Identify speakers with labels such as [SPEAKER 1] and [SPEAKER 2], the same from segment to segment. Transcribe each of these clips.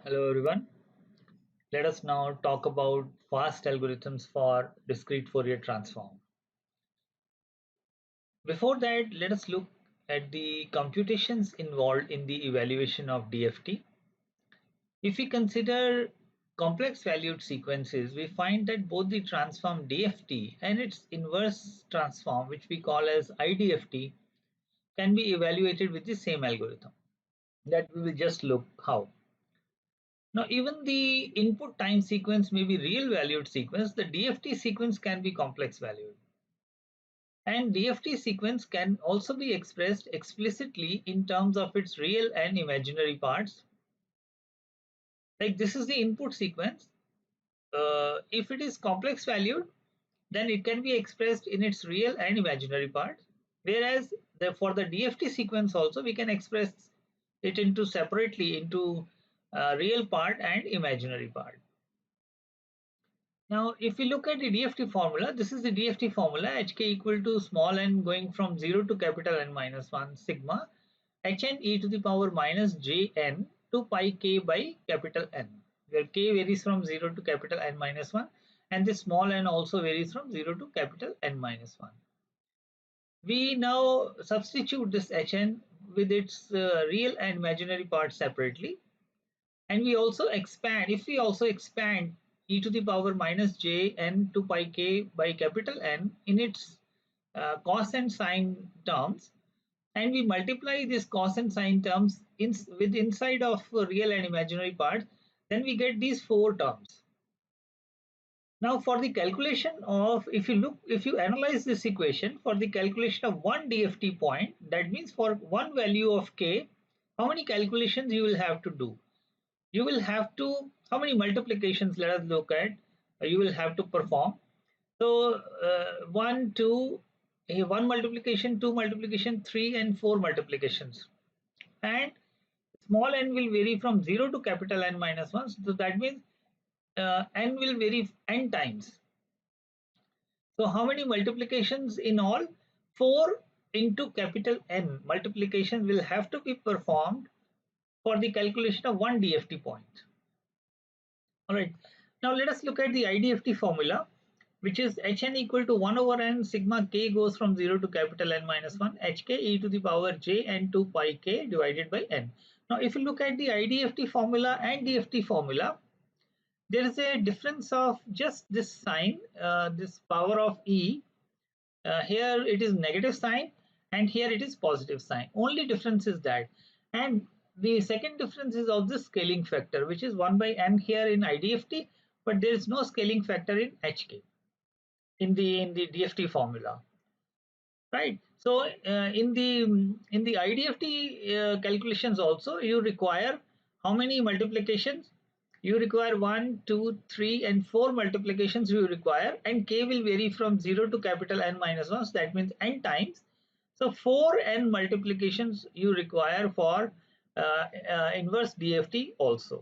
[SPEAKER 1] Hello everyone. Let us now talk about fast algorithms for discrete Fourier transform. Before that, let us look at the computations involved in the evaluation of DFT. If we consider complex valued sequences, we find that both the transform DFT and its inverse transform, which we call as IDFT, can be evaluated with the same algorithm. That we will just look how. Now, even the input time sequence may be real valued sequence. The DFT sequence can be complex valued. And DFT sequence can also be expressed explicitly in terms of its real and imaginary parts. Like this is the input sequence. If it is complex valued, then it can be expressed in its real and imaginary parts. Whereas for the DFT sequence also, we can express it into separately into real part and imaginary part. Now, if we look at the DFT formula, this is the DFT formula, hk equal to small n going from 0 to capital N minus 1 sigma hn e to the power minus jn to pi k by capital N, where k varies from 0 to capital N minus 1 and this small n also varies from 0 to capital N minus 1. We now substitute this hn with its real and imaginary parts separately, and we also expand, if we also expand e to the power minus j n to pi k by capital N in its cos and sine terms, and we multiply this cos and sine terms with inside of real and imaginary parts, then we get these four terms. Now for the calculation of, if you analyze this equation for the calculation of one DFT point, that means for one value of k, how many calculations you will have to do? You will have to, how many multiplications, let us look at, you will have to perform. So 1 2 1 multiplication, 2 multiplication, 3 and 4 multiplications, and small n will vary from 0 to capital N minus 1, so that means n will vary n times. So how many multiplications in all? 4 into capital N multiplications will have to be performed for the calculation of one DFT point. All right. Now let us look at the IDFT formula, which is hn equal to 1 over n sigma k goes from 0 to capital N minus 1 hk e to the power j n 2 pi k divided by n. Now if you look at the IDFT formula and DFT formula, there is a difference of just this sign, this power of e. Here it is negative sign and here it is positive sign. Only difference is that. And the second difference is of the scaling factor, which is 1 by n here in IDFT, but there is no scaling factor in HK in the DFT formula, right? So in the IDFT calculations also, you require how many multiplications? You require 1, 2, 3 and 4 multiplications you require, and k will vary from 0 to capital N minus 1, so that means n times. So 4n multiplications you require for inverse DFT also.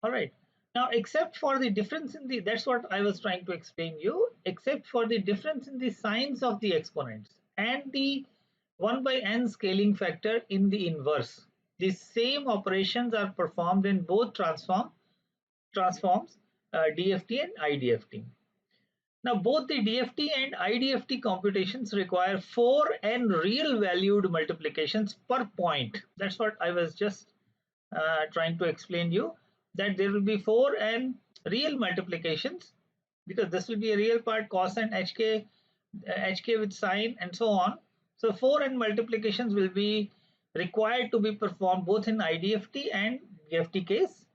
[SPEAKER 1] All right. Now, except for the difference in the, that's what I was trying to explain you, except for the difference in the signs of the exponents and the 1 by n scaling factor in the inverse, the same operations are performed in both transforms, DFT and IDFT. Now, both the DFT and IDFT computations require 4n real valued multiplications per point. That's what I was just trying to explain you, that there will be 4n real multiplications, because this will be a real part, cos and HK, HK with sine and so on. So 4n multiplications will be required to be performed both in IDFT and DFT case.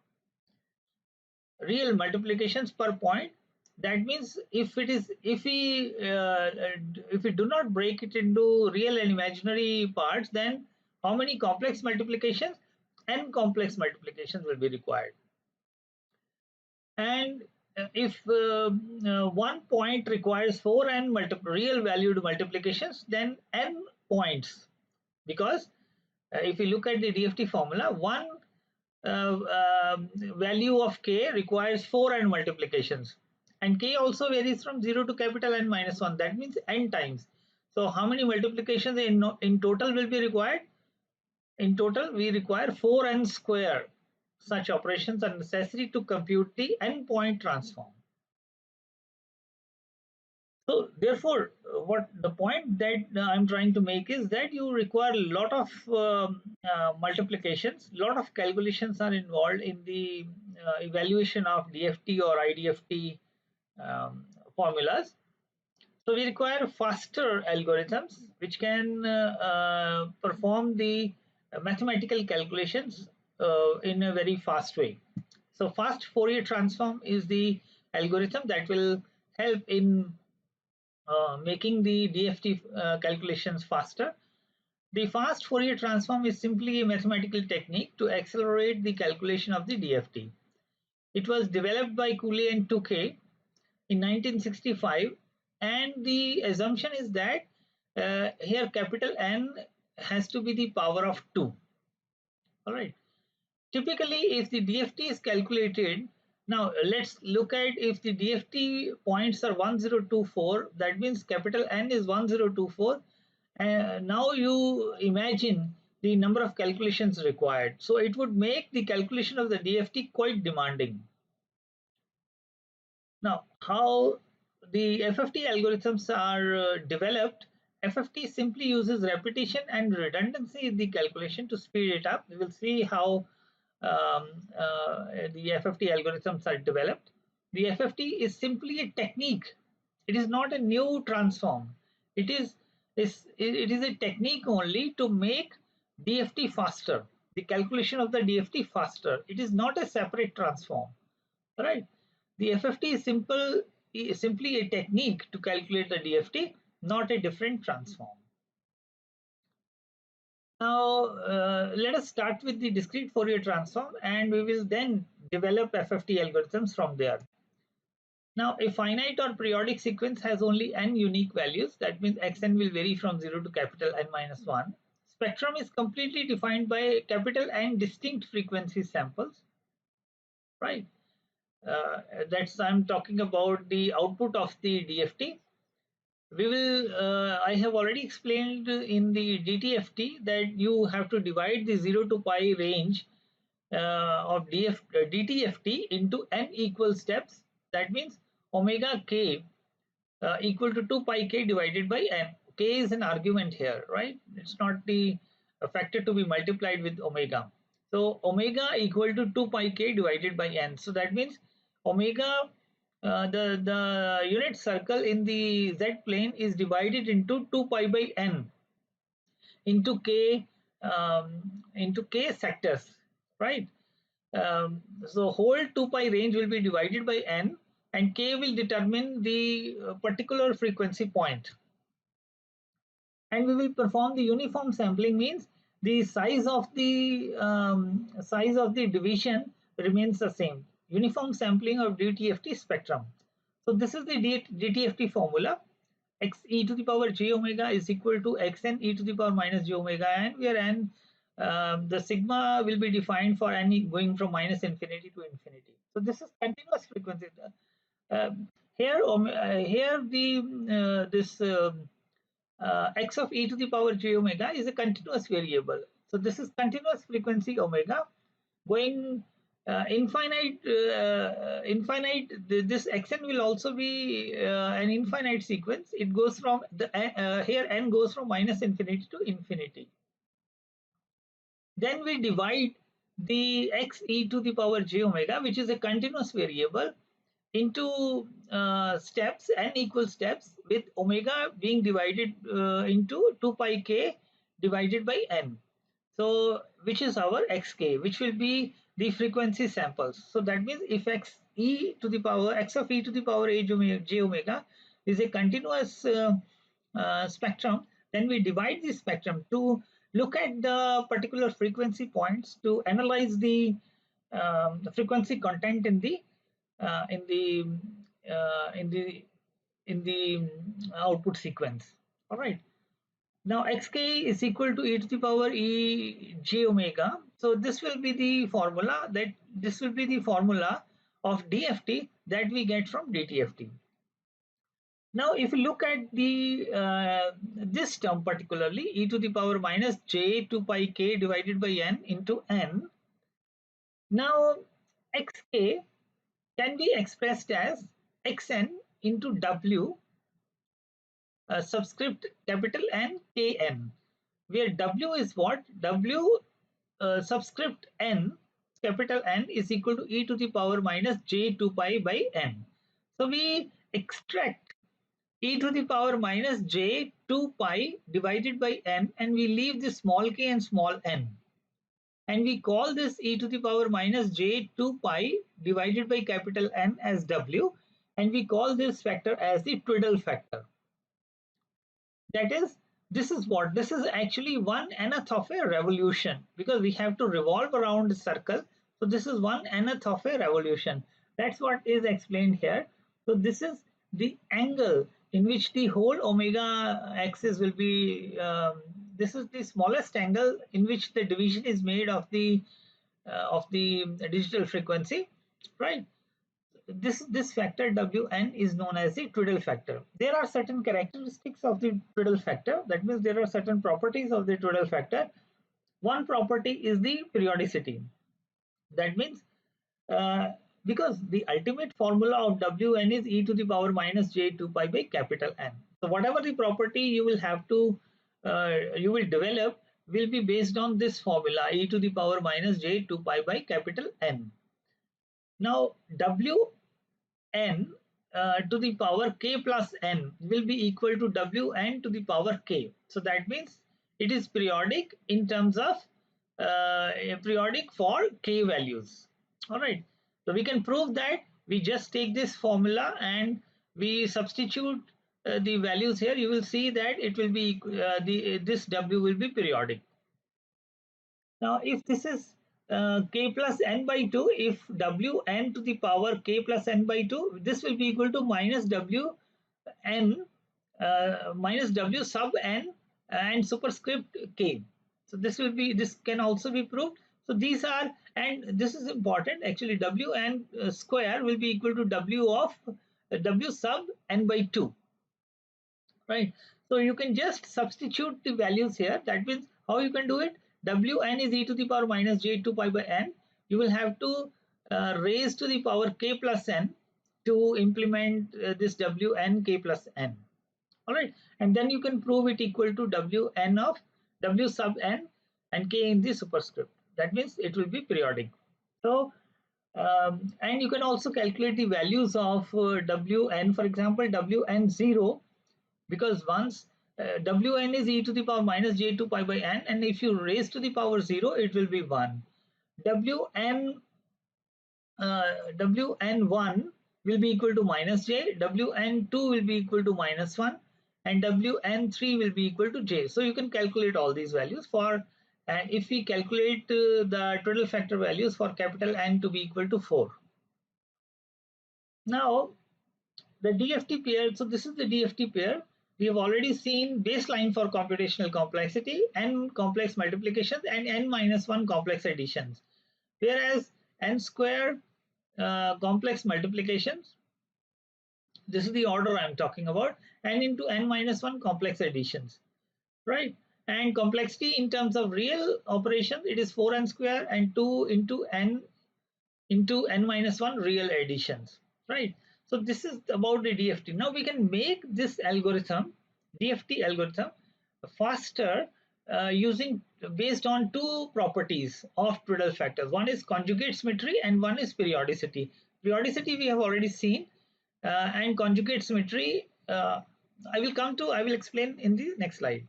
[SPEAKER 1] Real multiplications per point. That means if we do not break it into real and imaginary parts, then how many complex multiplications? N complex multiplications will be required. And if one point requires 4n real valued multiplications, then n points, because if you look at the DFT formula, one value of k requires 4n multiplications, and k also varies from 0 to capital N minus 1, that means n times. So how many multiplications in total will be required? In total we require 4n square. such operations are necessary to compute the n-point transform. So therefore, what the point that I'm trying to make is that you require a lot of multiplications, lot of calculations are involved in the evaluation of DFT or IDFT formulas. So we require faster algorithms which can perform the mathematical calculations in a very fast way. So fast Fourier transform is the algorithm that will help in making the DFT calculations faster. The fast Fourier transform is simply a mathematical technique to accelerate the calculation of the DFT. It was developed by Cooley and Tukey in 1965, and the assumption is that here capital N has to be the power of 2. All right. Typically, if the DFT is calculated, now let's look at if the DFT points are 1024, that means capital N is 1024. Now you imagine the number of calculations required. So it would make the calculation of the DFT quite demanding. Now, how the FFT algorithms are developed, FFT simply uses repetition and redundancy in the calculation to speed it up. We will see how the FFT algorithms are developed. The FFT is simply a technique. It is not a new transform. It is a technique only to make DFT faster, the calculation of the DFT faster. It is not a separate transform, right? The FFT is simply a technique to calculate the DFT, not a different transform. Now, let us start with the discrete Fourier transform, and we will then develop FFT algorithms from there. Now, a finite or periodic sequence has only n unique values. That means xn will vary from 0 to capital N minus 1. Spectrum is completely defined by capital N distinct frequency samples, right? That's I'm talking about the output of the DFT. We will I have already explained in the DTFT that you have to divide the 0 to pi range of DTFT into n equal steps. That means omega k equal to 2 pi k divided by n. K is an argument here, right? It's not the factor to be multiplied with omega. So omega equal to 2 pi k divided by n. So that means omega, the unit circle in the z plane is divided into 2 pi by n into k sectors, right? So whole 2 pi range will be divided by n, and k will determine the particular frequency point. And we will perform the uniform sampling, means the size of the division remains the same. Uniform sampling of DTFT spectrum. So this is the DTFT formula. X e to the power j omega is equal to xn e to the power minus j omega n, where n the sigma will be defined for n going from minus infinity to infinity. So this is continuous frequency. Here the this x of e to the power j omega is a continuous variable. So this is continuous frequency omega going infinite. This xn will also be an infinite sequence. It goes from the here n goes from minus infinity to infinity. Then we divide the x e to the power j omega, which is a continuous variable, into steps, n equal steps, with omega being divided into 2 pi k divided by n. So which is our xk, which will be the frequency samples. So that means if x of e to the power j omega is a continuous spectrum, then we divide the spectrum to look at the particular frequency points to analyze the frequency content in the in the output sequence. All right. Now xk is equal to e to the power e j omega. So this will be the formula of DFT that we get from DTFT. Now, if you look at the this term particularly, e to the power minus j 2 pi k divided by n into n. Now xk can be expressed as xn into w subscript capital N kn, where w is what? W subscript n capital N is equal to e to the power minus j 2 pi by n. So we extract e to the power minus j 2 pi divided by n, and we leave the small k and small n, and we call this e to the power minus j 2 pi divided by capital N as w, and we call this factor as the twiddle factor. That is, this is what? This is actually 1/nth of a revolution, because we have to revolve around the circle. So this is 1/nth of a revolution. That's what is explained here. So this is the angle in which the whole omega axis will be. This is the smallest angle in which the division is made of the digital frequency, right? This factor Wn is known as the twiddle factor. There are certain characteristics of the twiddle factor. That means there are certain properties of the twiddle factor. One property is the periodicity. That means because the ultimate formula of Wn is e to the power minus j 2 pi by capital N. So whatever the property you will have to you will develop will be based on this formula, e to the power minus j 2 pi by capital N. Now Wn to the power k plus n will be equal to Wn to the power k. So that means it is periodic in terms of periodic for k values. All right. So we can prove that. We just take this formula and we substitute the values here. You will see that it will be this w will be periodic. Now, if this is k plus n by 2, if Wn to the power k plus n by 2, this will be equal to minus Wn minus w sub n and superscript k. So this can also be proved. So these are, and this is important actually, Wn square will be equal to w of w sub n by 2, right? So you can just substitute the values here. That means how you can do it? Wn is e to the power minus j 2 pi by n. You will have to raise to the power k plus n to implement this Wn k plus n. All right, and then you can prove it equal to Wn of w sub n and k in the superscript. That means it will be periodic. So and you can also calculate the values of Wn. For example, Wn0, because once Wn is e to the power minus j 2 pi by n, and if you raise to the power 0, it will be 1. Wn1 will be equal to minus j, Wn2 will be equal to minus 1, and Wn3 will be equal to j. So you can calculate all these values for, and if we calculate the twiddle factor values for capital N to be equal to 4. Now the DFT pair, so this is the DFT pair. We have already seen baseline for computational complexity, n complex multiplications and n minus 1 complex additions. Whereas n square complex multiplications, this is the order I'm talking about, n into n minus 1 complex additions, right? And complexity in terms of real operations, it is 4n square and 2 into n minus 1 real additions, right? So this is about the DFT. Now we can make this algorithm, DFT algorithm, faster using based on two properties of twiddle factors. One is conjugate symmetry and one is periodicity. Periodicity we have already seen, and conjugate symmetry I will explain in the next slide.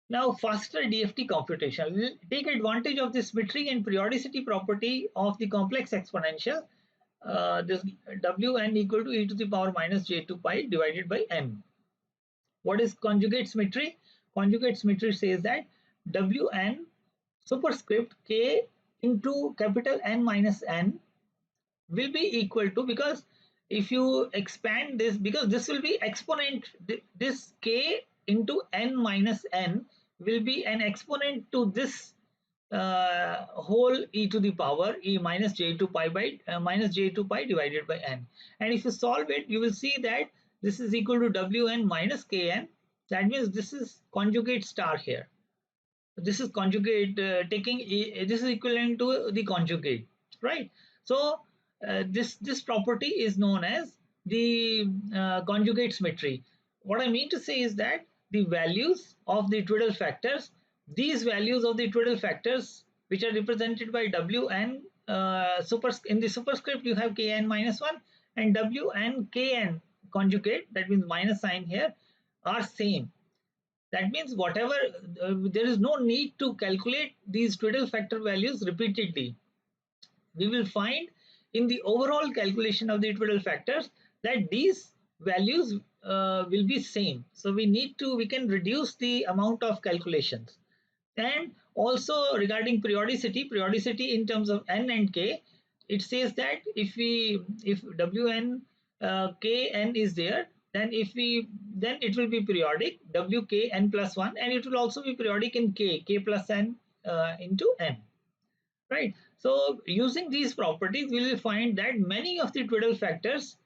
[SPEAKER 1] Now, faster DFT computation will take advantage of the symmetry and periodicity property of the complex exponential. This Wn equal to e to the power minus j 2 pi divided by n. What is conjugate symmetry? Conjugate symmetry says that Wn superscript k into capital N minus n will be equal to, because if you expand this, because this will be exponent, this k into n minus n will be an exponent to this whole e to the power e minus j2 pi by minus j2 pi divided by n. And if you solve it, you will see that this is equal to Wn minus kn. That means this is conjugate star here. This is conjugate taking this is equivalent to the conjugate, right? So this property is known as the conjugate symmetry. What I mean to say is that the values of the twiddle factors, these values of the twiddle factors, which are represented by w and in the superscript you have kn minus 1, and w and kn conjugate, that means minus sign here, are same. That means whatever, there is no need to calculate these twiddle factor values repeatedly. We will find in the overall calculation of the twiddle factors that these values will be same. So we can reduce the amount of calculations. And also regarding periodicity in terms of n and k, it says that if wn kn is there, then then it will be periodic wkn plus 1, and it will also be periodic in k plus n into n, right? So using these properties, we will find that many of the twiddle factors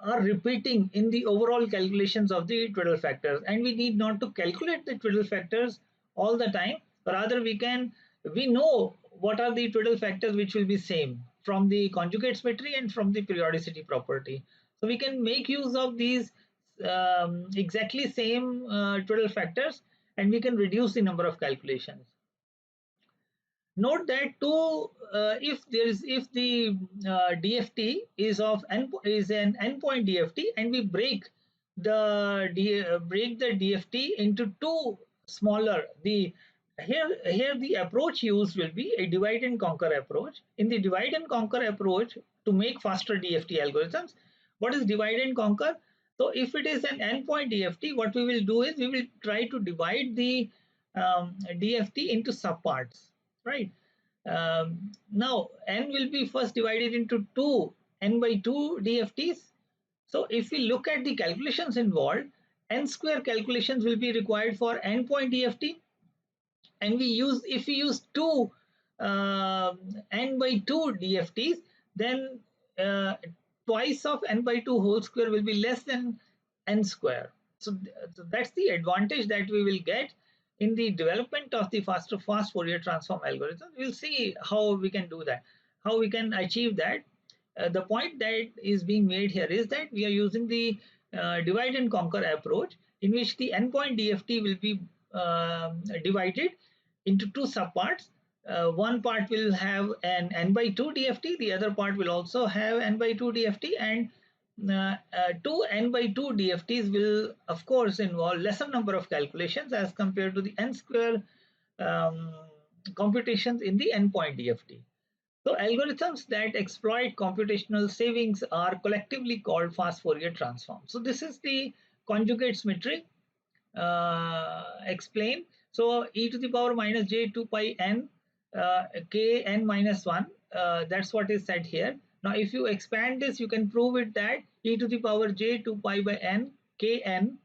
[SPEAKER 1] are repeating in the overall calculations of the twiddle factors, and we need not to calculate the twiddle factors all the time. Rather, we know what are the twiddle factors which will be same from the conjugate symmetry and from the periodicity property. So we can make use of these exactly same twiddle factors, and we can reduce the number of calculations. Note that too, if the DFT is an endpoint DFT, and we break the DFT into two smaller, here the approach used will be a divide and conquer approach. In the divide and conquer approach, to make faster DFT algorithms, what is divide and conquer? So if it is an endpoint DFT, what we will do is we will try to divide the DFT into subparts, right? Now n will be first divided into two n by 2 DFTs. So if we look at the calculations involved, n square calculations will be required for n point DFT, and if we use two n by 2 DFTs, then uh, twice of n by 2 whole square will be less than n square. So that's the advantage that we will get in the development of the fast Fourier transform algorithm. We'll see how we can do that, how we can achieve that. The point that is being made here is that we are using the divide and conquer approach, in which the endpoint DFT will be divided into two subparts. One part will have an n by 2 DFT, the other part will also have n by 2 DFT, and two n by 2 DFTs will of course involve lesser number of calculations as compared to the n square um, computations in the endpoint DFT. So algorithms that exploit computational savings are collectively called fast Fourier transforms. So this is the conjugate symmetry explained. So e to the power minus j 2 pi n k n minus 1, that's what is said here. Now if you expand this, you can prove it that e to the power j 2 pi by n k n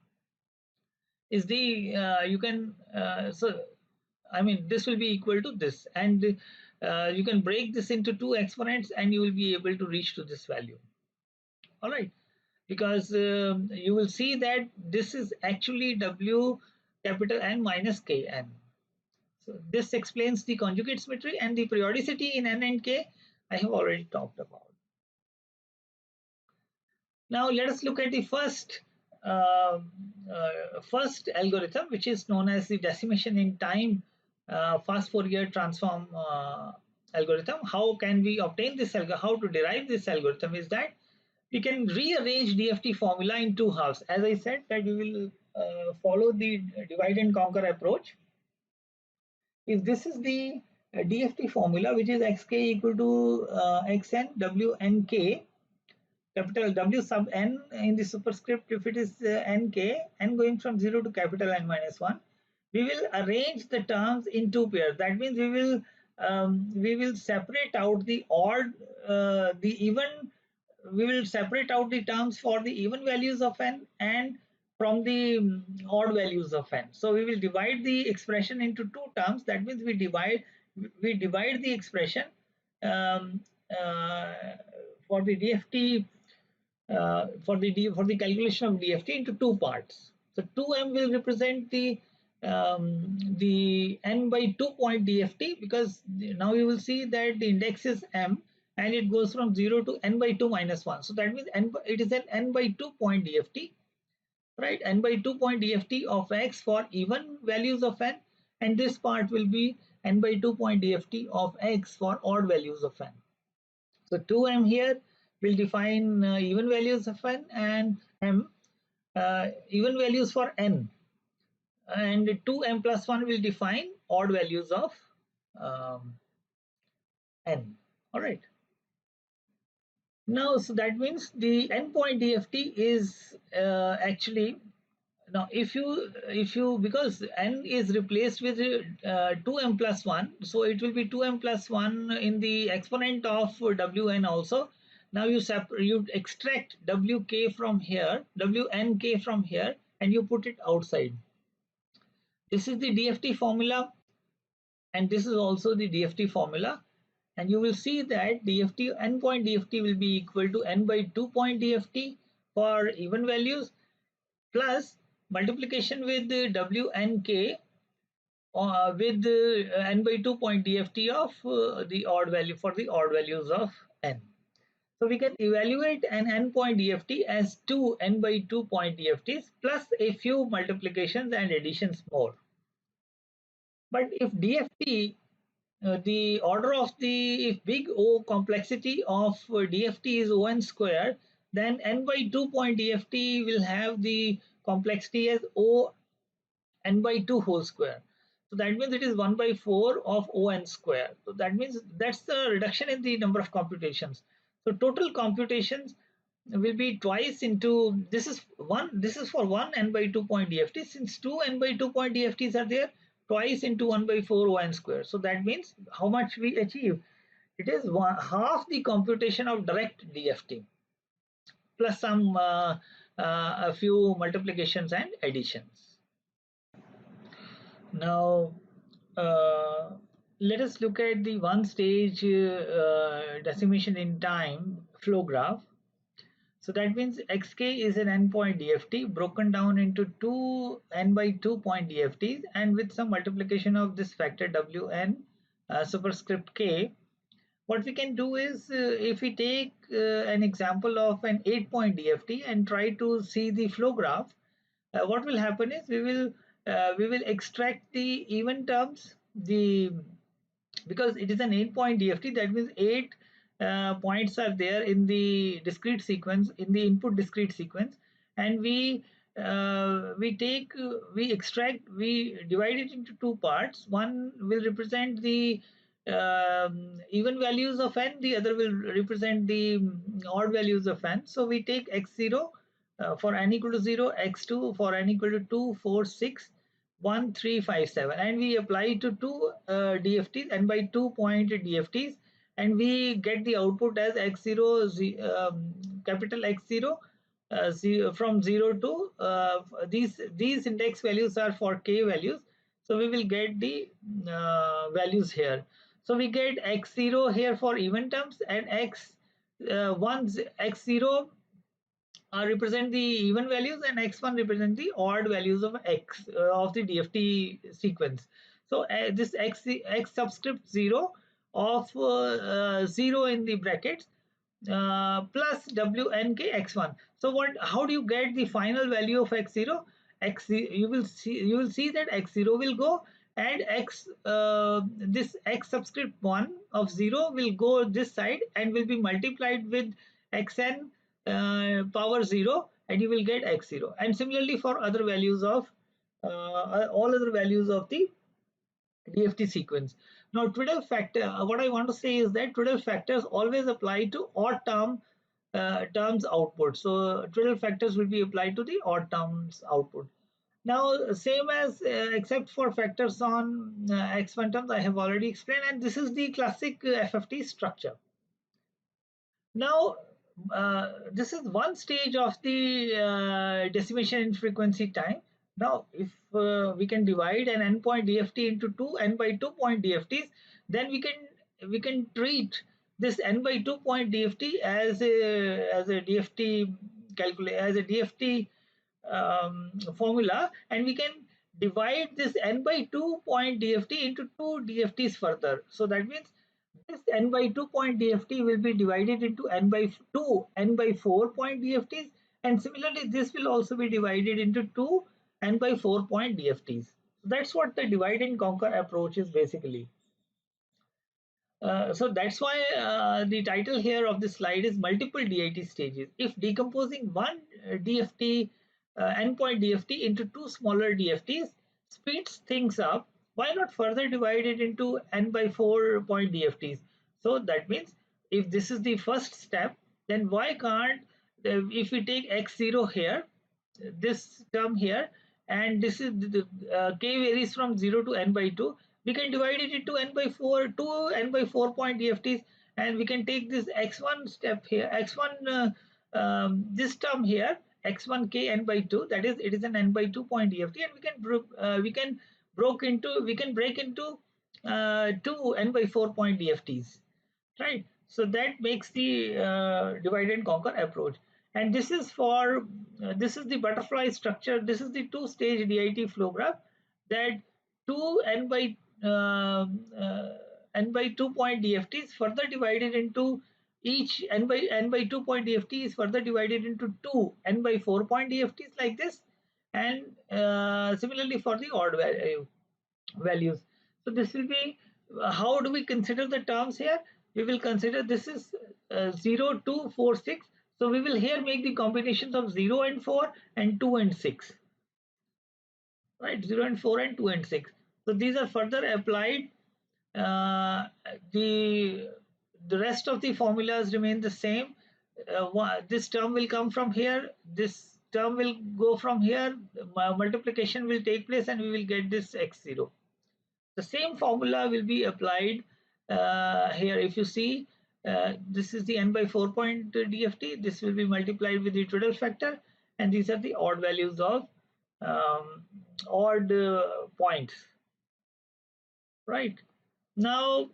[SPEAKER 1] is the you can so I mean this will be equal to this, and you can break this into two exponents and you will be able to reach to this value. All right, because you will see that this is actually w capital N minus kn. So this explains the conjugate symmetry, and the periodicity in n and k I have already talked about. Now let us look at the first algorithm, which is known as the decimation in time fast Fourier transform algorithm. How can we obtain this how to derive this algorithm is that we can rearrange DFT formula in two halves. As I said that we will follow the divide and conquer approach. If this is the DFT formula, which is xk equal to xn wnk, capital W sub n in the superscript, if it is nk, n going from 0 to capital N minus 1, we will arrange the terms in two pairs. That means we will separate out the odd, the even, we will separate out the terms for the even values of n and from the odd values of n. So we will divide the expression into two terms. That means we divide the expression um, uh, for the DFT for the calculation of DFT into two parts. So 2m will represent the the n by 2 point DFT, because now you will see that the index is m and it goes from 0 to n by 2 minus 1. So that means it is an n by 2 point DFT, right? N by 2 point DFT of x for even values of n, and this part will be n by 2 point DFT of x for odd values of n. So 2m here will define even values of n, and m even values for n, and 2m plus 1 will define odd values of um, n. All right. Now, so that means the endpoint DFT is actually, now if you because n is replaced with 2m plus 1, so it will be 2m plus 1 in the exponent of wn also. Now you extract wk from here, wnk from here, and you put it outside. This is the DFT formula, and this is also the DFT formula, and you will see that DFT endpoint DFT will be equal to n by 2 point DFT for even values plus multiplication with the WNK with n by 2 point DFT of the odd value for the odd values of n. So we can evaluate an n point DFT as two n by 2 point DFTs plus a few multiplications and additions more. But if DFT, the order of the, if big O complexity of DFT is O(n) square, then n by 2 point DFT will have the complexity as O n by 2 whole square. So that means it is 1 by 4 of O(n) square. So that means that's the reduction in the number of computations. So total computations will be twice into, this is for one n by 2 point DFT. Since two n by 2 point DFTs are there, twice into 1 by 4 O(n) square. So that means how much we achieve? It is half the computation of direct DFT plus some a few multiplications and additions. Now, let us look at the one stage decimation in time flow graph. So that means xk is an n point DFT broken down into two n by 2 point DFTs, and with some multiplication of this factor wn superscript k. What we can do is, if we take an example of an 8 point DFT and try to see the flow graph, what will happen is we will extract the even terms, the, because it is an 8 point DFT, that means 8 points are there in the discrete sequence, in the input discrete sequence, and we extract, we divide it into two parts. One will represent the even values of n, the other will represent the odd values of n. So we take x0 for n equal to 0, x2 for n equal to 2, 4, 6, 1, 3, 5, 7, and we apply to two DFTs, n by 2 point DFTs, and we get the output as x0, capital X0, from 0 to these index values are for k values, so we will get the values here. So we get x0 here for even terms, and x0 represent the even values, and x1 represent the odd values of x of the DFT sequence. So this x subscript 0 of 0 in the brackets plus wnk x1. So what? How do you get the final value of x0? You will see that x0 will go, and this x subscript 1 of 0 will go this side and will be multiplied with xn power 0, and you will get x0. And similarly for other values of all other values of the DFT sequence. Now Twiddle factor, what I want to say is that Twiddle factors always apply to odd terms output. So Twiddle factors will be applied to the odd terms output. Now same as except for factors on x1 terms, I have already explained, and this is the classic FFT structure. Now this is one stage of the decimation in frequency time. Now if we can divide an n point DFT into two n by 2 point DFTs, then we can treat this n by 2 point DFT as a DFT calculate as a DFT formula, and we can divide this n by 2 point DFT into two DFTs further. So that means this n by 2 point DFT will be divided into n by 2 n by 4 point DFTs, and similarly this will also be divided into two n by 4 point DFTs. So that's what the divide and conquer approach is basically. So that's why the title here of the slide is multiple DIT stages. If decomposing one DFT, endpoint DFT into two smaller DFTs speeds things up, why not further divide it into n by 4 point DFTs? So that means if this is the first step, then why can't, if we take x0 here, this term here, and this is the k varies from 0 to n by 2, we can divide it into n by 4, 2 n by 4 point DFTs, and we can take this x1 step here, x1 this term here, x1 k n by 2, that is it is an n by 2 point DFT, and we can break into two n by 4 point DFTs, right? So that makes the divide and conquer approach. And this is for this is the butterfly structure. This is the two-stage DIT flow graph, that two n by 2 point DFTs further divided into each n by 2 point DFT is further divided into two n by 4 point DFTs like this, and similarly for the odd values. So this will be, how do we consider the terms here? We will consider this is 0, 2, 4, 6. So we will here make the combinations of 0 and 4 and 2 and 6. Right, 0 and 4 and 2 and 6. So these are further applied. Uh, the the rest of the formulas remain the same. This term will come from here. This term will go from here. Multiplication will take place, and we will get this x0. The same formula will be applied here. If you see, this is the n by 4 point DFT. This will be multiplied with the Twiddle factor, and these are the odd values of odd points. Right now,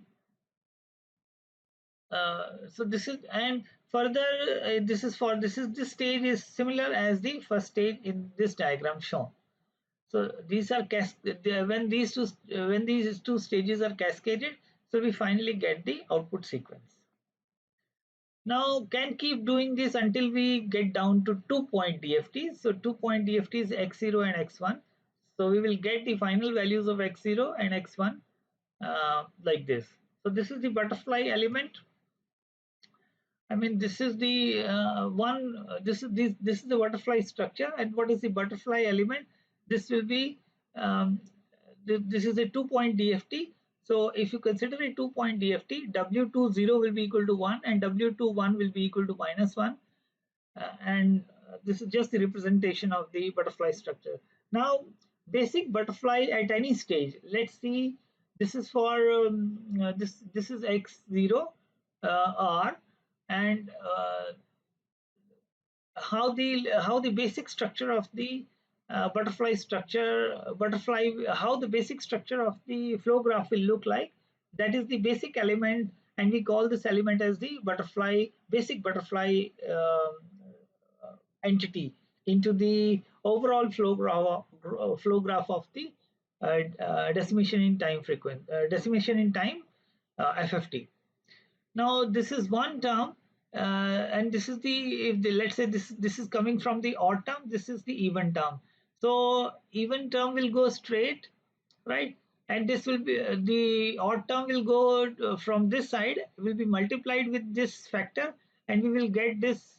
[SPEAKER 1] so this is, and further this stage is similar as the first stage in this diagram shown. So these are when these two stages are cascaded, so we finally get the output sequence. Now can keep doing this until we get down to 2-point DFTs. So 2-point DFTs x0 and x1. So we will get the final values of x0 and x1 like this. So this is the butterfly element. I mean, this is the this is the butterfly structure, and what is the butterfly element? This will be this is a 2-point DFT. So if you consider a 2-point DFT, W20 will be equal to 1 and W21 will be equal to -1, and this is just the representation of the butterfly structure. Now, basic butterfly at any stage. Let's see. This is for this is x0 r, and how the basic structure of the how the basic structure of the flow graph will look like. That is the basic element, and we call this element as the basic butterfly entity into the overall flow graph of the decimation in time FFT. Now this is one term, and this is let's say this is coming from the odd term. This is the even term. So even term will go straight, right? And this will be the odd term will go from this side, will be multiplied with this factor, and we will get this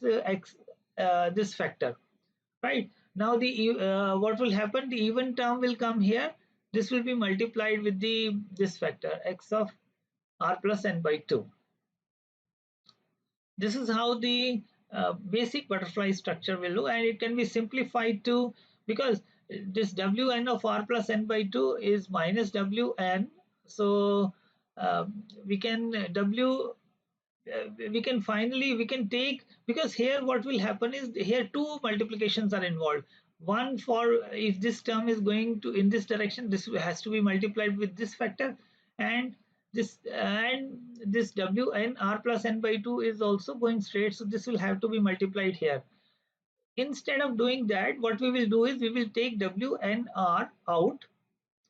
[SPEAKER 1] this factor, right? Now what will happen? The even term will come here. This will be multiplied with this factor x of r plus n by 2. This is how the basic butterfly structure will look, and it can be simplified to, because this wn of r plus n by 2 is minus wn. So we can we can take, because here what will happen is here two multiplications are involved. One, for if this term is going to in this direction, this has to be multiplied with this factor, and this wn r plus n by 2 is also going straight, so this will have to be multiplied here. instead of doing that, what we will do is we will take W and R out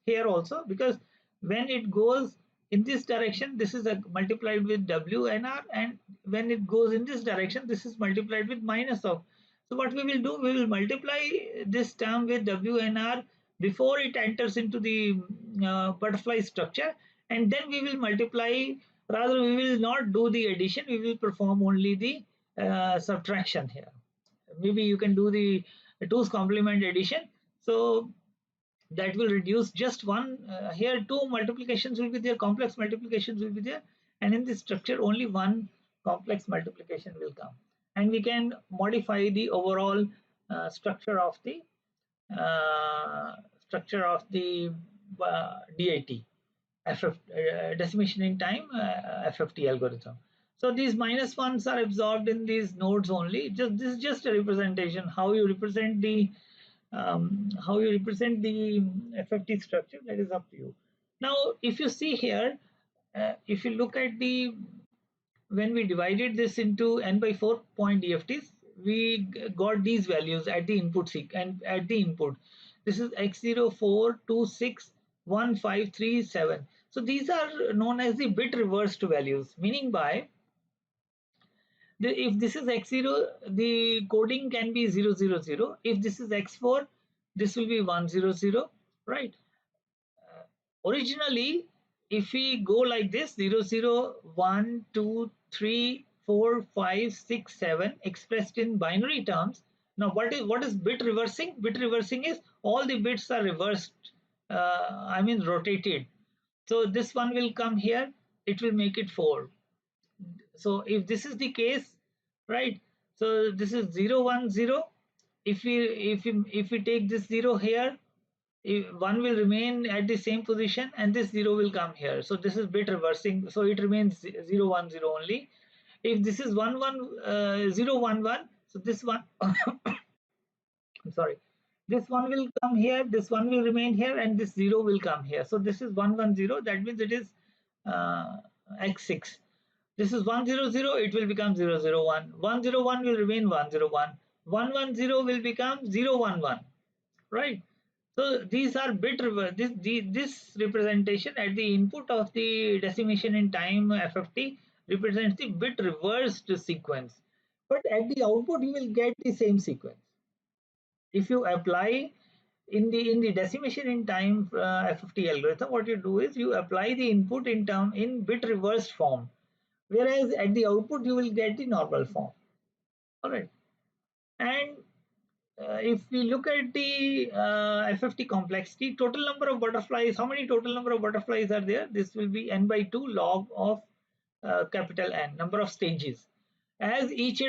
[SPEAKER 1] here also, because when it goes in this direction, this is multiplied with W and R, and when it goes in this direction, this is multiplied with minus of. So what we will do, we will multiply this term with W and R before it enters into the butterfly structure, and then we will multiply. Rather, we will not do the addition, we will perform only the subtraction here. Maybe you can do the 2's complement addition. So that will reduce just one. Here two multiplications will be there, complex multiplications will be there, and in this structure only one complex multiplication will come, and we can modify the overall structure of the uh, DIT decimation in time FFT algorithm. So these minus ones are absorbed in these nodes only. Just this is just a representation how you represent the FFT structure. That is up to you. Now, if you see here, if you look at the when we divided this into n by 4 point DFTs, we got these values at the input and at the input. This is x0, 4, 2, 6, 1, 5, 3, 7. So these are known as the bit reversed values, meaning by if this is x0, the coding can be 000. If this is x4, this will be 100, right? Originally, if we go like this 001 2 3 4 5 6 7 expressed in binary terms. Now what is bit reversing? Bit reversing is all the bits are reversed, I mean rotated. So this one will come here, it will make it 4. So if this is the case, right, so this is 010. If we take this 0 here, one will remain at the same position and this 0 will come here. So this is bit reversing, so it remains 010 only. If this is 011, so this one I'm sorry, this one will come here, this one will remain here, and this 0 will come here. So this is 110, that means it is x6. This is 100, it will become 001. 101 will remain 101. 110 will become 011, right? So these are bit reverse. This representation at the input of the decimation in time FFT represents the bit reversed sequence. But at the output, you will get the same sequence. If you apply in the decimation in time FFT algorithm, what you do is you apply the input in term in bit reversed form, whereas at the output you will get the normal form. All right, and if we look at the FFT complexity, total number of butterflies, how many total number of butterflies are there? This will be n by 2 log of capital N, number of stages. As each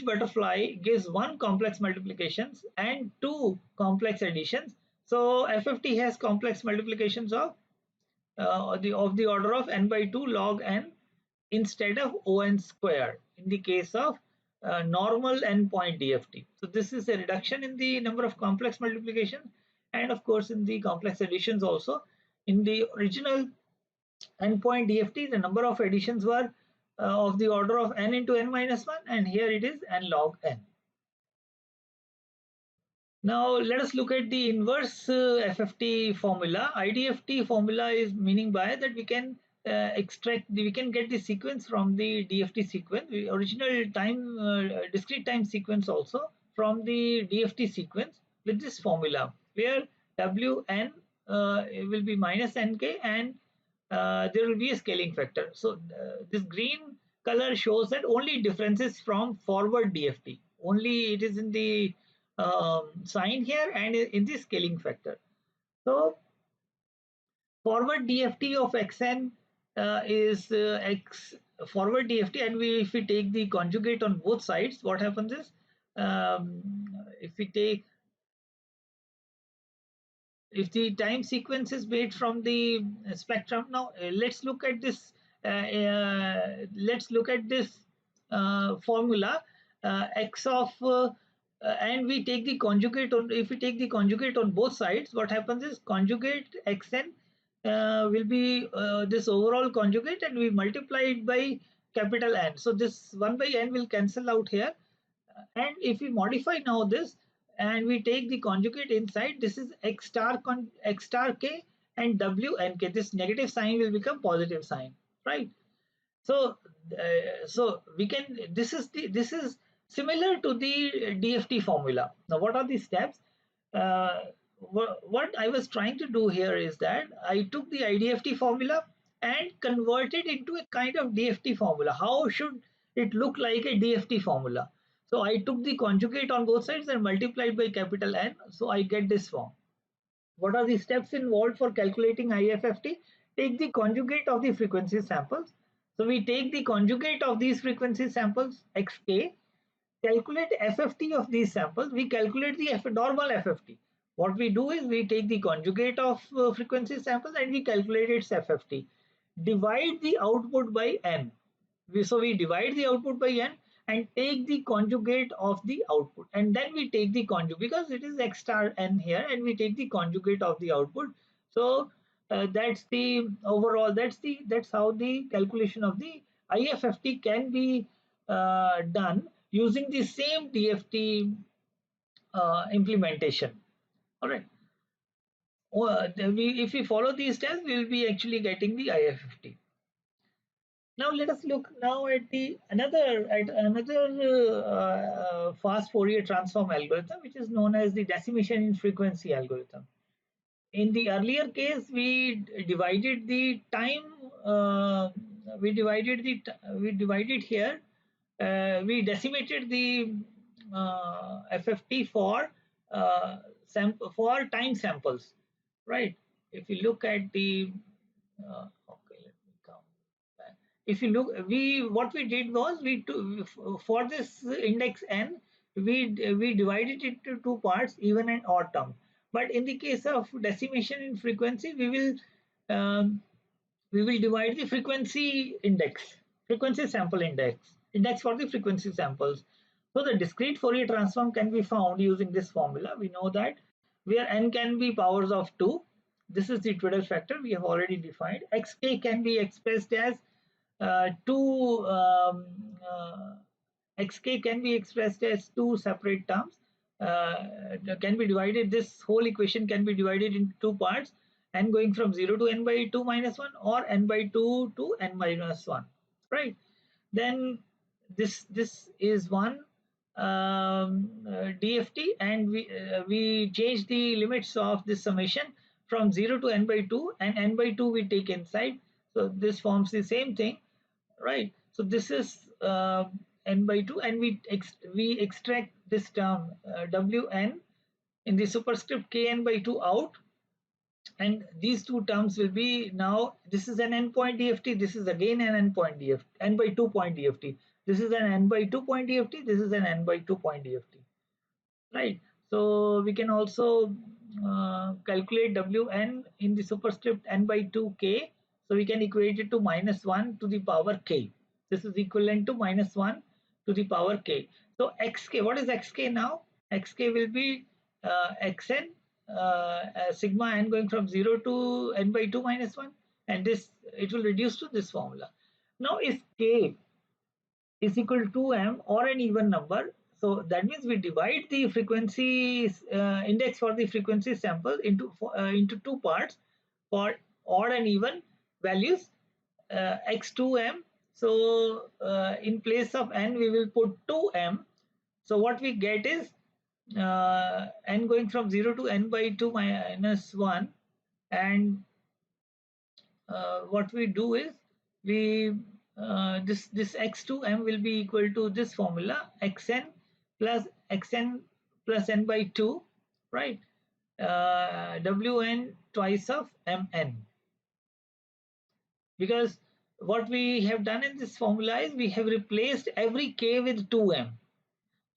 [SPEAKER 1] butterfly gives one complex multiplications and two complex additions. So FFT has complex multiplications of the order of n by 2 log n instead of on squared in the case of normal endpoint DFT. So this is a reduction in the number of complex multiplications, and of course in the complex additions also. In the original endpoint DFT, the number of additions were of the order of n into n minus 1, and here it is n log n. Now let us look at the inverse FFT formula. IDFT formula is meaning by that we can we can get the sequence from the DFT sequence, the original time discrete time sequence also from the DFT sequence with this formula, where Wn will be minus nk, and there will be a scaling factor. So this green color shows that only differences from forward DFT. Only it is in the sign here and in the scaling factor. So forward DFT of xn is x forward DFT, and if we take the conjugate on both sides, what happens is if the time sequence is made from the spectrum. Now let's look at this. Let's look at this formula x of and we take the conjugate on. If we take the conjugate on both sides, what happens is conjugate xn will be this overall conjugate, and we multiply it by capital N. So this 1 by n will cancel out here. And if we modify now this and we take the conjugate inside, this is x star k and w and k. This negative sign will become positive sign, right? So, we can. This is similar to the DFT formula. Now, what are the steps? Uh, what I was trying to do here is that I took the IDFT formula and converted into a kind of DFT formula. How should it look like a DFT formula? So I took the conjugate on both sides and multiplied by capital N. So I get this form. What are the steps involved for calculating IFFT? Take the conjugate of the frequency samples. So we take the conjugate of these frequency samples, xk, calculate FFT of these samples. We calculate the normal FFT. What we do is we take the conjugate of frequency samples and we calculate its FFT. Divide the output by n. So we divide the output by n and take the conjugate of the output, and then we take the conjugate because it is x star n here, and we take the conjugate of the output. So that's the overall. That's how the calculation of the IFFT can be done using the same DFT implementation. All right. If we follow these steps, we will be actually getting the IFFT. Now let us look now at the another fast Fourier transform algorithm, which is known as the decimation in frequency algorithm. In the earlier case, we divided the time. We divided here. We decimated the FFT for for time samples, right? If you look at the okay, let me come back. If you look, we what we did was for this index n, we divided it into two parts, even and odd term. But in the case of decimation in frequency, um, we will divide the frequency sample index for the frequency samples. So the discrete Fourier transform can be found using this formula. We know that where n can be powers of 2. This is the Twiddle factor we have already defined. Xk can be expressed as two xk can be expressed as two separate terms. Can be divided. This whole equation can be divided into two parts, n going from 0 to n by 2 minus 1 or n by 2 to n minus 1, right? Then this is one DFT, and we change the limits of this summation from 0 to n by 2, and n by 2 we take inside. So this forms the same thing, right? So this is n by 2, and we extract this term wn in the superscript kn by 2 out, and these two terms will be now. This is an n point DFT. This is again an n point DFT, n by 2 point DFT. This is an n by 2 point DFT. This is an n by 2 point DFT, right? So we can also calculate wn in the superscript n by 2k. So we can equate it to minus 1 to the power k. This is equivalent to minus 1 to the power k. So xk, what is xk now? Xk will be xn sigma n going from 0 to n by 2 minus 1, and this it will reduce to this formula. Now if k is equal to 2m or an even number, so that means we divide the frequency index for the frequency sample into two parts for odd and even values, x2m. So in place of n we will put 2m. So what we get is n going from 0 to n by 2 minus 1, and what we do is we this x2m will be equal to this formula, xn plus n by 2, right? Wn twice of mn, because what we have done in this formula is we have replaced every k with 2m.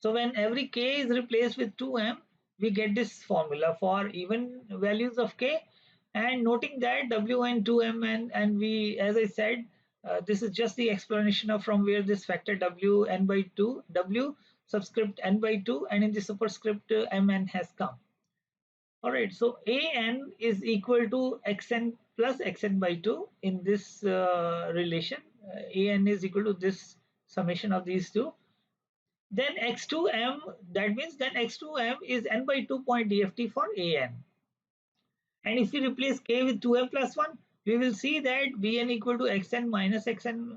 [SPEAKER 1] So when every k is replaced with 2m, we get this formula for even values of k. And noting that wn 2m, and we, as I said, this is just the explanation of from where this factor w n by 2, w subscript n by 2, and in the superscript mn has come. All right, so an is equal to xn plus xn by 2 in this relation. An is equal to this summation of these two. then x2m, that means then x2m is n by 2 point DFT for an. And if we replace k with 2m plus 1, we will see that bn equal to xn minus xn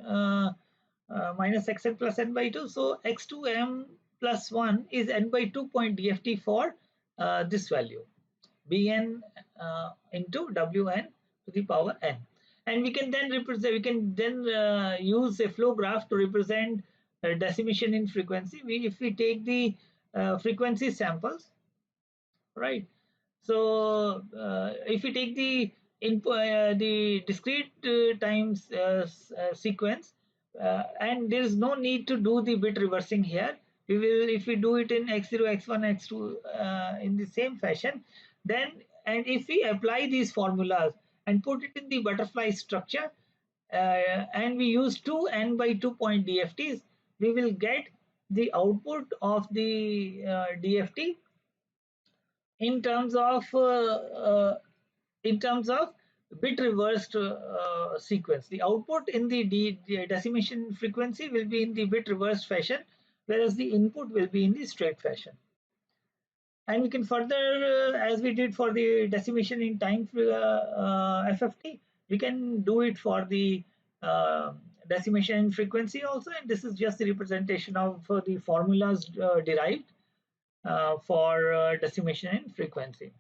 [SPEAKER 1] plus n by 2. So x2m plus 1 is n by 2 point DFT for this value, bn into wn to the power n. And we can then use a flow graph to represent decimation in frequency. If we take the frequency samples, right? So if we take the input, the discrete times sequence, and there is no need to do the bit reversing here. We will, if we do it in x0, x1, x2 in the same fashion, then, and if we apply these formulas and put it in the butterfly structure, and we use two n by 2 point DFTs, we will get the output of the DFT in terms of bit reversed sequence. The output in the decimation frequency will be in the bit reversed fashion, whereas the input will be in the straight fashion. And we can further, as we did for the decimation in time FFT, we can do it for the decimation in frequency also. And this is just the representation of the formulas derived for decimation in frequency.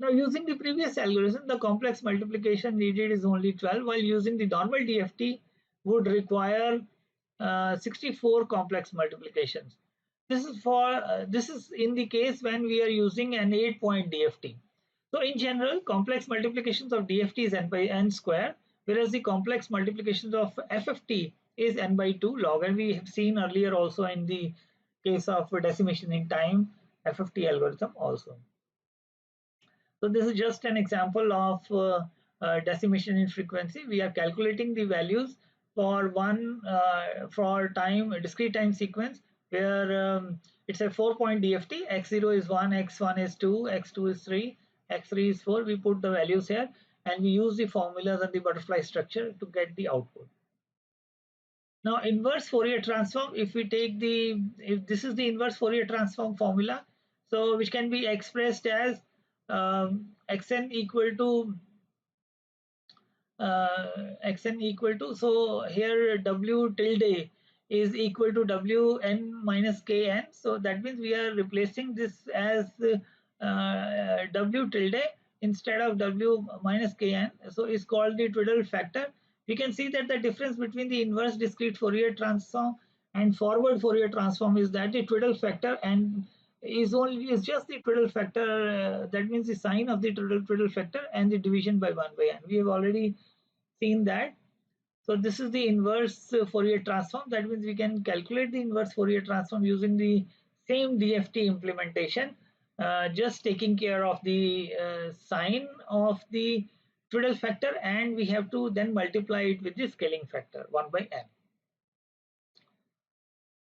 [SPEAKER 1] Now, using the previous algorithm, the complex multiplication needed is only 12, while using the normal DFT would require 64 complex multiplications. This is in the case when we are using an 8-point DFT. So in general, complex multiplications of DFT is n by n square, whereas the complex multiplications of FFT is n by 2 log, and we have seen earlier also in the case of decimation in time FFT algorithm also. So this is just an example of decimation in frequency. We are calculating the values for for time discrete time sequence where it's a 4-point DFT. X0 is 1, x1 is 2, x2 is 3, x3 is 4. We put the values here and we use the formulas and the butterfly structure to get the output. Now, inverse Fourier transform, if this is the inverse Fourier transform formula, so which can be expressed as xn equal to so here w tilde is equal to wn minus kn. So that means we are replacing this as w tilde instead of w minus kn. So it's called the twiddle factor. We can see that the difference between the inverse discrete Fourier transform and forward Fourier transform is that the twiddle factor and is just the twiddle factor. That means the sign of the twiddle factor and the division by 1 by n. We have already seen that. So this is the inverse Fourier transform. That means we can calculate the inverse Fourier transform using the same DFT implementation, just taking care of the sign of the twiddle factor, and we have to then multiply it with the scaling factor 1 by n.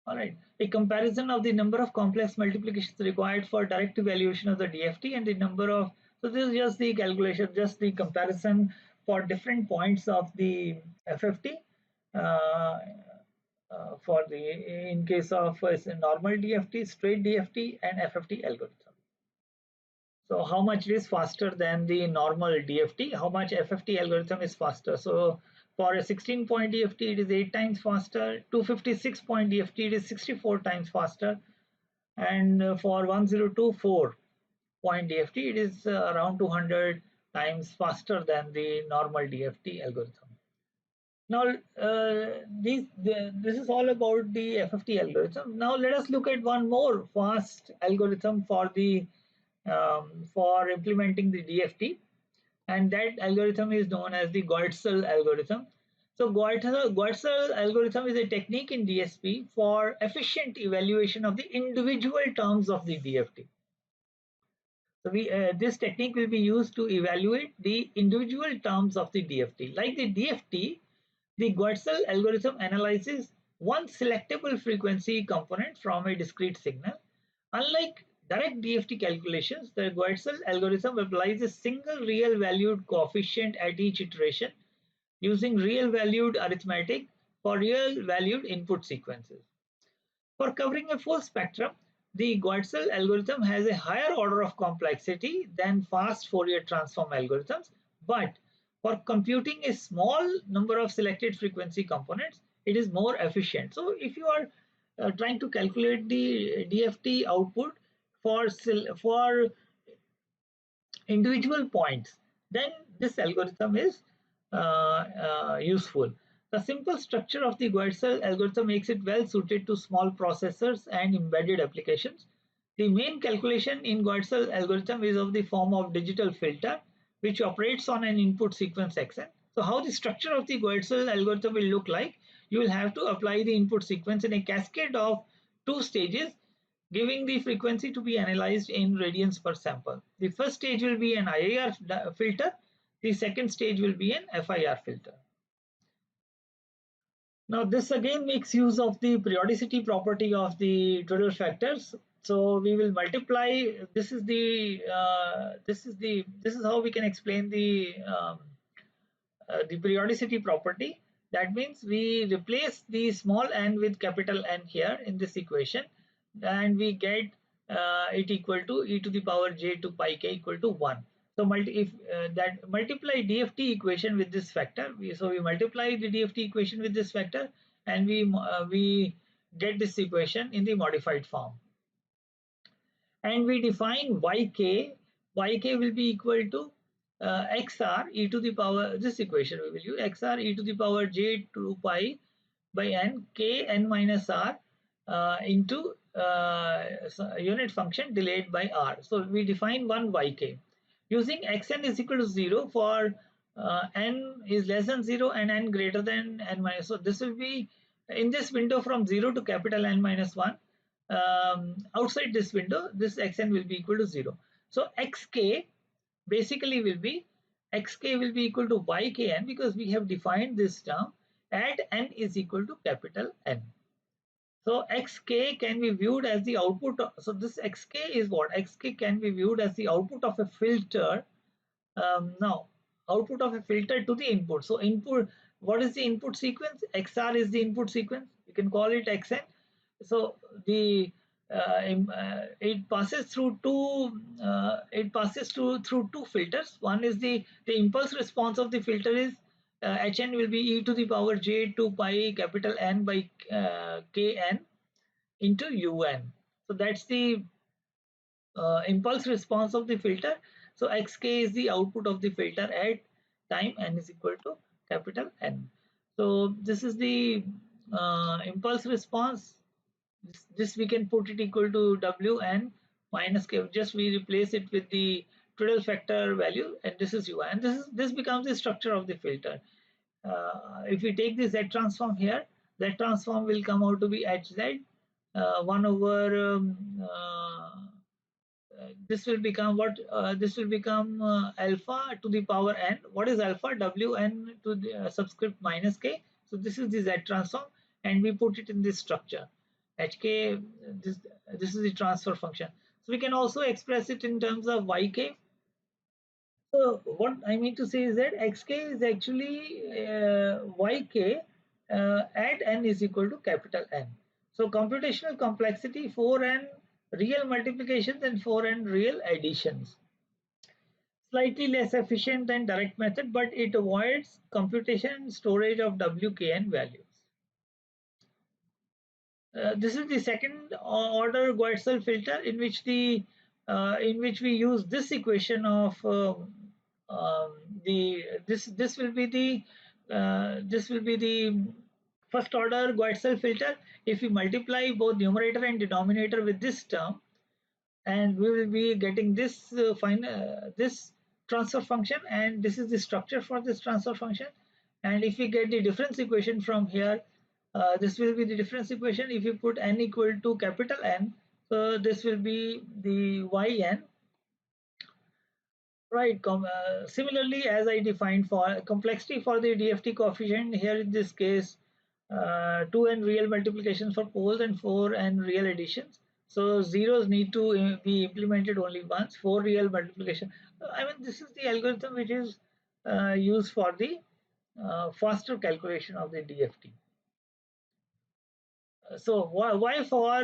[SPEAKER 1] All right, a comparison of the number of complex multiplications required for direct evaluation of the DFT and the number of, so this is just the calculation, just the comparison for different points of the FFT for the, in case of normal DFT, straight DFT and FFT algorithm. So how much it is faster than the normal DFT, how much FFT algorithm is faster. So for a 16-point DFT, it is 8 times faster. 256-point DFT, it is 64 times faster. And for 1024-point DFT, it is around 200 times faster than the normal DFT algorithm. Now, this is all about the FFT algorithm. Now, let us look at one more fast algorithm for the for implementing the DFT, and that algorithm is known as the Gaussian algorithm. So Gaussian algorithm is a technique in DSP for efficient evaluation of the individual terms of the DFT. So this technique will be used to evaluate the individual terms of the DFT. Like the DFT, the Gaussian algorithm analyzes one selectable frequency component from a discrete signal. Unlike direct DFT calculations, the Gaussian algorithm applies a single real valued coefficient at each iteration using real valued arithmetic for real valued input sequences. For covering a full spectrum, the Gaussian algorithm has a higher order of complexity than fast Fourier transform algorithms, but for computing a small number of selected frequency components, it is more efficient. So if you are trying to calculate the DFT output for individual points, then this algorithm is useful. The simple structure of the Gaussian algorithm makes it well suited to small processors and embedded applications. The main calculation in Gaussian algorithm is of the form of digital filter, which operates on an input sequence xn. So how the structure of the Gaussian algorithm will look like, you will have to apply the input sequence in a cascade of two stages, giving the frequency to be analyzed in radians per sample. The first stage will be an IIR filter. The second stage will be an FIR filter. Now this again makes use of the periodicity property of the Twiddle factors. So we will multiply. This is how we can explain the periodicity property. That means we replace the small n with capital N here in this equation, and we get it equal to e to the power j to pi k equal to 1. So if that multiply DFT equation with this factor, so we multiply the DFT equation with this factor, and we get this equation in the modified form. And we define yk will be equal to xr e to the power, this equation we will use, xr e to the power j 2 pi by n k n minus r into unit function delayed by r. So we define one yk using xn is equal to 0 for n is less than 0 and n greater than n minus. So this will be in this window from 0 to capital N minus 1. Outside this window, this xn will be equal to 0. So xk basically will be equal to ykn, because we have defined this term at n is equal to capital N. So xk can be viewed as the output. So this xk is what? Xk can be viewed as the output of a filter. Now, output of a filter to the input. So input, what is the input sequence? XR is the input sequence. You can call it XN. So the it passes through through two filters. One is the impulse response of the filter is Hn will be e to the power j 2 pi capital N by kn into un. So that's the impulse response of the filter. So xk is the output of the filter at time n is equal to capital N. So this is the impulse response. This we can put it equal to wn minus k. Just we replace it with the Twiddle factor value, and this is ui, and this becomes the structure of the filter. If we take the z transform here, that transform will come out to be hz 1 over this will become what? This will become alpha to the power n. What is alpha? Wn to the subscript minus k. So this is the z transform, and we put it in this structure. Hk, this is the transfer function. So we can also express it in terms of yk. So what I mean to say is that xk is actually yk at n is equal to capital N. So computational complexity 4n real multiplications and 4n real additions. Slightly less efficient than direct method, but it avoids computation and storage of wkn values. This is the second order Gaussian filter in which we use this equation of this will be the first order Gaussian filter. If we multiply both numerator and denominator with this term, and we will be getting this this transfer function, and this is the structure for this transfer function. And if we get the difference equation from here, this will be the difference equation. If you put n equal to capital N, so this will be the yn. Right. Similarly, as I defined for complexity for the DFT coefficient here in this case, 2n real multiplications for poles and 4n real additions. So zeros need to be implemented only once. 4 real multiplication. I mean, this is the algorithm which is used for the faster calculation of the DFT. So why for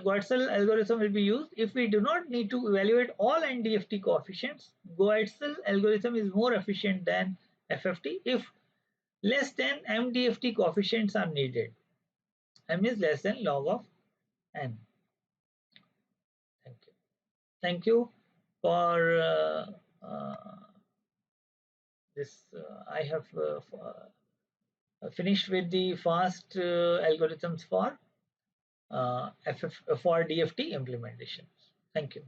[SPEAKER 1] Goetzel algorithm will be used? If we do not need to evaluate all NDFT coefficients, Goetzel algorithm is more efficient than FFT if less than MDFT coefficients are needed. M is less than log of N. Thank you. Thank you for this. I have finished with the fast algorithms for for DFT implementations. Thank you.